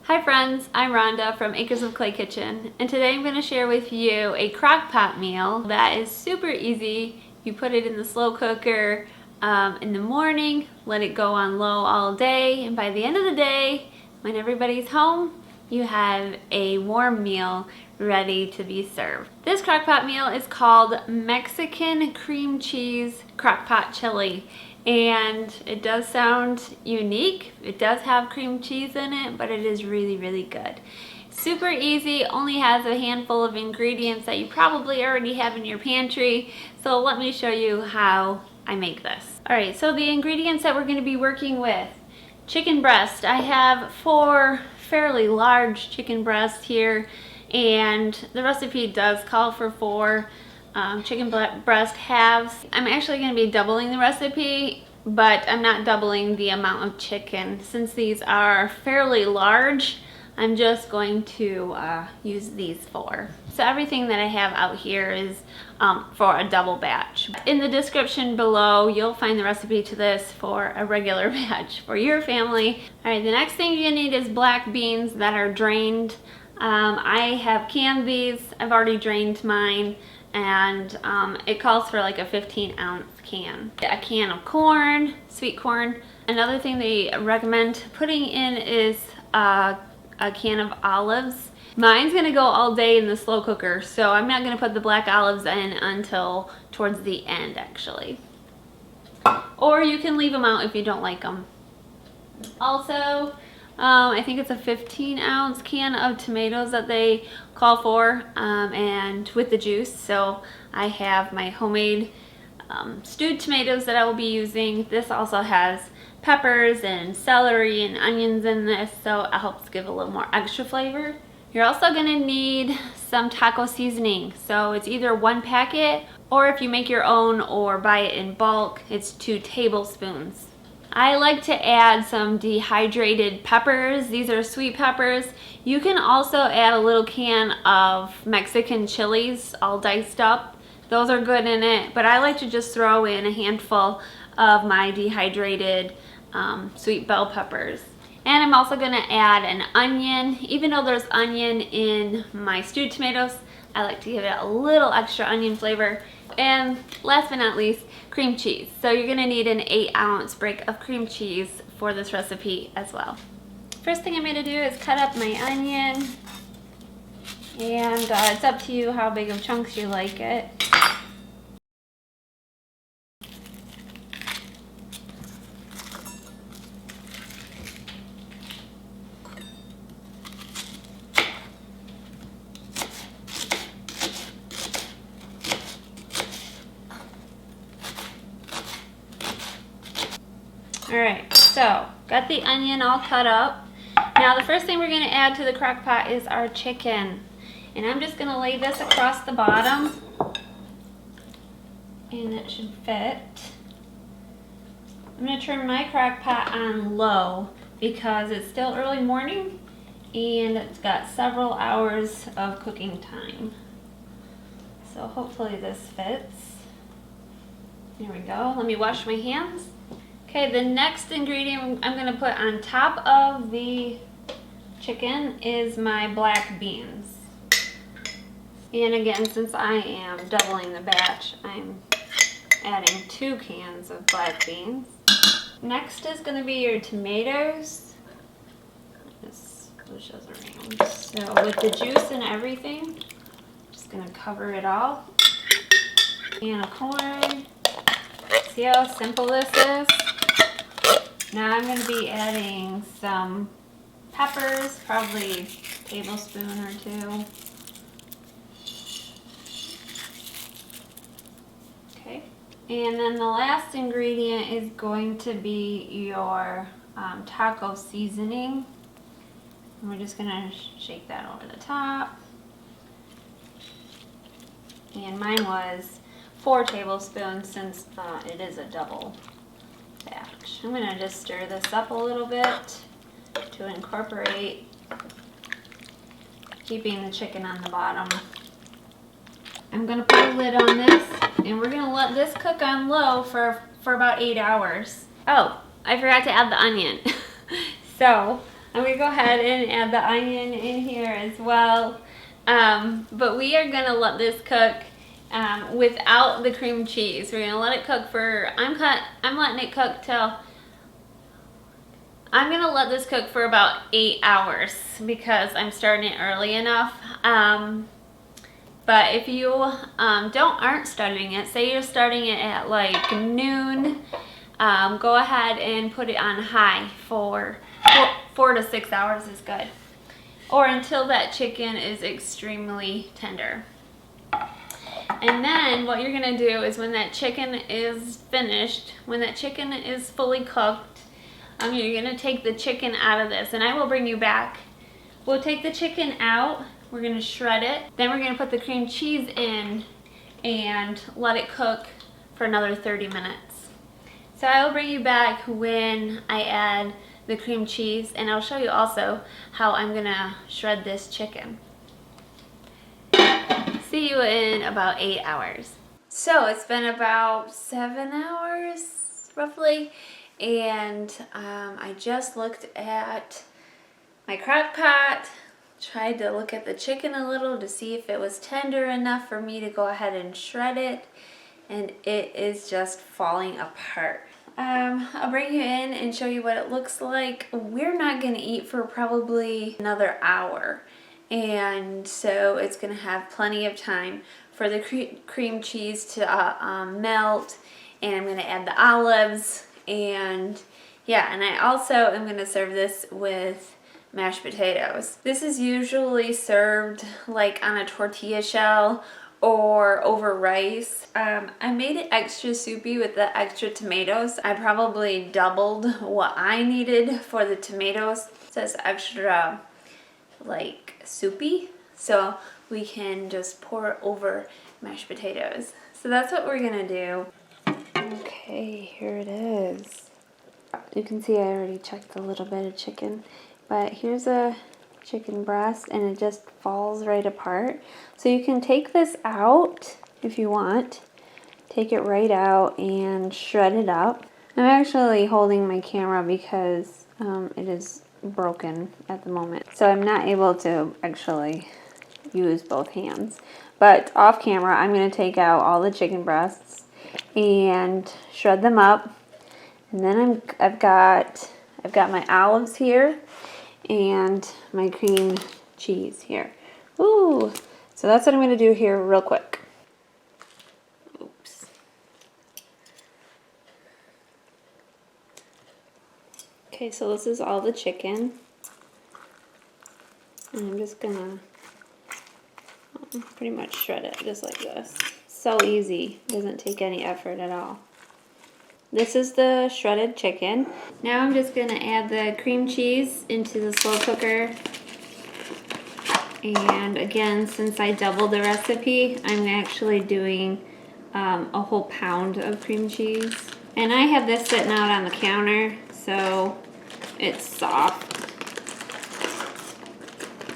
Hi friends, I'm Rhonda from Acres of Clay Kitchen, and today I'm going to share with you a crock pot meal that is super easy. You put it in the slow cooker in the morning, let it go on low all day, and by the end of the day, when everybody's home, you have a warm meal ready to be served. This crock pot meal is called Mexican cream cheese crock pot chili. And it does sound unique. It does have cream cheese in it, but it is really, really good. Super easy, only has a handful of ingredients that you probably already have in your pantry. So let me show you how I make this. All right, so the ingredients that we're gonna be working with. Chicken breast. I have 4 fairly large chicken breasts here, and the recipe does call for 4 chicken breast halves. I'm actually going to be doubling the recipe, but I'm not doubling the amount of chicken. Since these are fairly large, I'm just going to use these 4. So everything that I have out here is for a double batch. In the description below, you'll find the recipe to this for a regular batch for your family. All right, the next thing you need is black beans that are drained. I have canned these. I've already drained mine. And it calls for like a 15-ounce can. A can of corn, sweet corn. Another thing they recommend putting in is a can of olives. Mine's gonna go all day in the slow cooker, so I'm not gonna put the black olives in until towards the end actually. Or you can leave them out if you don't like them. Also, I think it's a 15-ounce can of tomatoes that they call for, and with the juice. So I have my homemade stewed tomatoes that I will be using. This also has peppers and celery and onions in this, so it helps give a little more extra flavor. You're also gonna need some taco seasoning. So it's either 1 packet, or if you make your own or buy it in bulk, it's 2 tablespoons. I like to add some dehydrated peppers. These are sweet peppers. You can also add a little can of Mexican chilies all diced up. Those are good in it, but I like to just throw in a handful of my dehydrated sweet bell peppers. And I'm also gonna add an onion. Even though there's onion in my stewed tomatoes, I like to give it a little extra onion flavor. And last but not least, cream cheese. So you're gonna need an 8-ounce brick of cream cheese for this recipe as well. First thing I'm gonna do is cut up my onion. And it's up to you how big of chunks you like it. Alright, so got the onion all cut up. Now the first thing we're going to add to the crock pot is our chicken. And I'm just going to lay this across the bottom. And it should fit. I'm going to turn my crock pot on low because it's still early morning and it's got several hours of cooking time. So hopefully this fits. Here we go. Let me wash my hands. Okay, the next ingredient I'm going to put on top of the chicken is my black beans. And again, since I am doubling the batch, I'm adding 2 cans of black beans. Next is going to be your tomatoes. This shows around. So with the juice and everything, I'm just going to cover it all. Can of corn. See how simple this is? Now I'm going to be adding some peppers, probably a tablespoon or 2. Okay. And then the last ingredient is going to be your taco seasoning. And we're just going to shake that over the top. And mine was 4 tablespoons since it is a double batch. I'm going to just stir this up a little bit to incorporate, keeping the chicken on the bottom. I'm going to put a lid on this, and we're going to let this cook on low for about 8 hours. Oh, I forgot to add the onion. So I'm gonna go ahead and add the onion in here as well. But we are gonna let this cook without the cream cheese. We're gonna let it cook for, I'm letting it cook till, I'm gonna let this cook for about 8 hours because I'm starting it early enough. But if you aren't starting it, say you're starting it at like noon, go ahead and put it on high for 4 to 6 hours is good. Or until that chicken is extremely tender. And then what you're gonna do is when that chicken is finished, when that chicken is fully cooked, you're gonna take the chicken out of this, and I will bring you back. We'll take the chicken out, we're gonna shred it, then we're gonna put the cream cheese in and let it cook for another 30 minutes. So I will bring you back when I add the cream cheese, and I'll show you also how I'm gonna shred this chicken. See you in about 8 hours. So it's been about 7 hours roughly, and I just looked at my crock pot, tried to look at the chicken a little to see if it was tender enough for me to go ahead and shred it, and it is just falling apart. I'll bring you in and show you what it looks like. We're not gonna eat for probably another hour, and so it's gonna have plenty of time for the cream cheese to melt, and I'm gonna add the olives, and yeah, and I also am gonna serve this with mashed potatoes. This is usually served like on a tortilla shell or over rice. I made it extra soupy with the extra tomatoes. I probably doubled what I needed for the tomatoes. So it's extra like soupy, so we can just pour over mashed potatoes. So that's what we're gonna do. Okay, here it is. You can see I already checked a little bit of chicken, but here's a chicken breast and it just falls right apart. So you can take this out if you want. Take it right out and shred it up. I'm actually holding my camera because it is broken at the moment, so I'm not able to actually use both hands. But off camera, I'm going to take out all the chicken breasts and shred them up. And then I've got my olives here and my cream cheese here. Ooh, so that's what I'm going to do here real quick. Oops. Okay, so this is all the chicken. And I'm just gonna pretty much shred it just like this. So easy, doesn't take any effort at all. This is the shredded chicken. Now I'm just gonna add the cream cheese into the slow cooker. And again, since I doubled the recipe, I'm actually doing a whole pound of cream cheese. And I have this sitting out on the counter, so it's soft.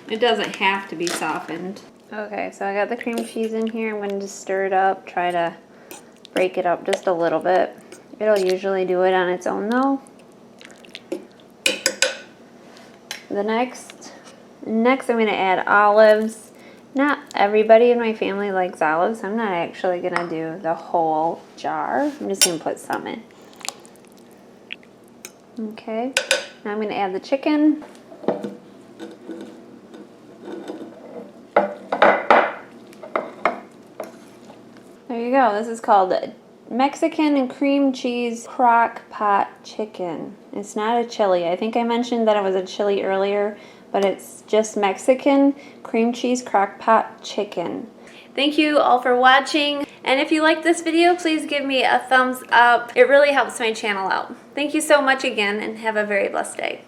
It doesn't have to be softened. Okay, so I got the cream cheese in here. I'm going to stir it up, try to break it up just a little bit. It'll usually do it on its own though. Next I'm going to add olives. Not everybody in my family likes olives. I'm not actually going to do the whole jar. I'm just going to put some in. Okay, now I'm going to add the chicken. There you go. This is called Mexican and cream cheese crock-pot chicken. It's not a chili. I think I mentioned that it was a chili earlier, but it's just Mexican cream cheese crock-pot chicken. Thank you all for watching, and if you like this video, please give me a thumbs up. It really helps my channel out. Thank you so much again, and have a very blessed day.